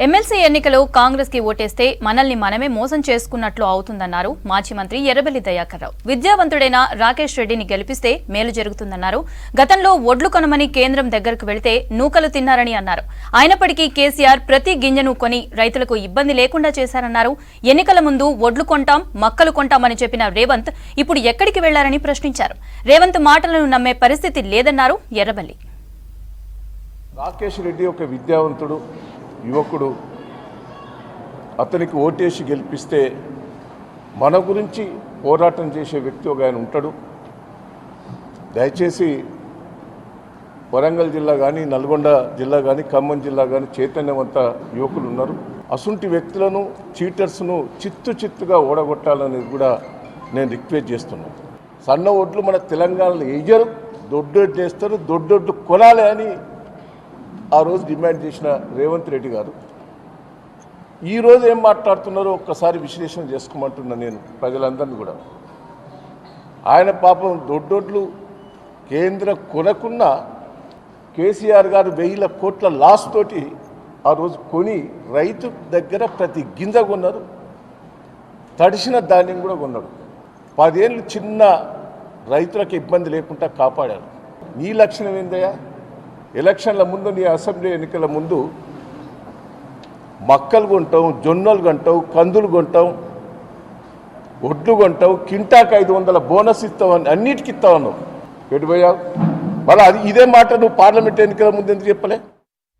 MLC ఎన్నికలో కాంగ్రెస్ కి ఓటేస్తే మనల్ని మనమే మోసం చేసుకున్నట్లు అవుతుందన్నారు మాజీ మంత్రి ఎర్రబెల్లి దయాకర్ రావు. విద్యావంతుడైన రాకేష్ రెడ్డిని గెలిపిస్తే మేలు జరుగుతుందన్నారు. గతంలో ఒడ్లు కొనమని కేంద్రం దగ్గరకు వెళితే నూకలు తిన్నారని అన్నారు. అయినప్పటికీ కేసీఆర్ ప్రతి గింజను కొని రైతులకు ఇబ్బంది లేకుండా చేశారన్నారు. ఎన్నికల ముందు ఒడ్లు కొంటాం, మక్కలు కొంటామని చెప్పిన రేవంత్ ఇప్పుడు ఎక్కడికి వెళ్లారని ప్రశ్నించారు. రేవంత్ మాటలను నమ్మే పరిస్థితి లేదన్నారు ఎర్రబెల్లి. రాకేష్ రెడ్డి ఒక విద్యావంతుడు, యువకుడు. అతనికి ఓటేసి గెలిపిస్తే మన గురించి పోరాటం చేసే వ్యక్తి ఒక ఆయన ఉంటాడు. దయచేసి వరంగల్ జిల్లా కానీ, నల్గొండ జిల్లా కానీ, ఖమ్మం జిల్లా కానీ చైతన్యవంత యువకులు ఉన్నారు. అసుంటి వ్యక్తులను, చీటర్స్ను చిత్తుగా ఓడగొట్టాలనేది కూడా నేను రిక్వెస్ట్ చేస్తున్నాను. సన్న ఓట్లు మన తెలంగాణలో వేయరు, దొడ్డొడ్లు వేస్తారు, దొడ్డొడ్లు కొనాలి అని ఆ రోజు డిమాండ్ చేసిన రేవంత్ రెడ్డి గారు ఈరోజు ఏం మాట్లాడుతున్నారో ఒక్కసారి విశ్లేషణ చేసుకోమంటున్నా నేను ప్రజలందరినీ కూడా. ఆయన పాపం దొడ్డొడ్లు కేంద్ర కొనకున్న కేసీఆర్ గారు 1000 కోట్ల లాస్ తోటి ఆ రోజు కొని రైతు దగ్గర ప్రతి గింజ కొన్నారు, తడిసిన ధాన్యం కూడా కొన్నాడు. 10 ఏళ్ళు చిన్న రైతులకు ఇబ్బంది లేకుండా కాపాడారు. నీ లక్షణం ఏందయ్యా? ఎలక్షన్ల ముందు, నీ అసెంబ్లీ ఎన్నికల ముందు మక్కలు కొంటాం, జొన్నలు కొంటాం, కందులు కొంటాం, ఒడ్లు కొంటాం, కింటాకు 500 బోనస్ ఇస్తామని అన్నిటికి ఇస్తామన్నావు. ఎటు పోయావు? మళ్ళీ ఇదే మాట నువ్వు పార్లమెంట్ ఎన్నికల ముందు ఎందుకు చెప్పలే?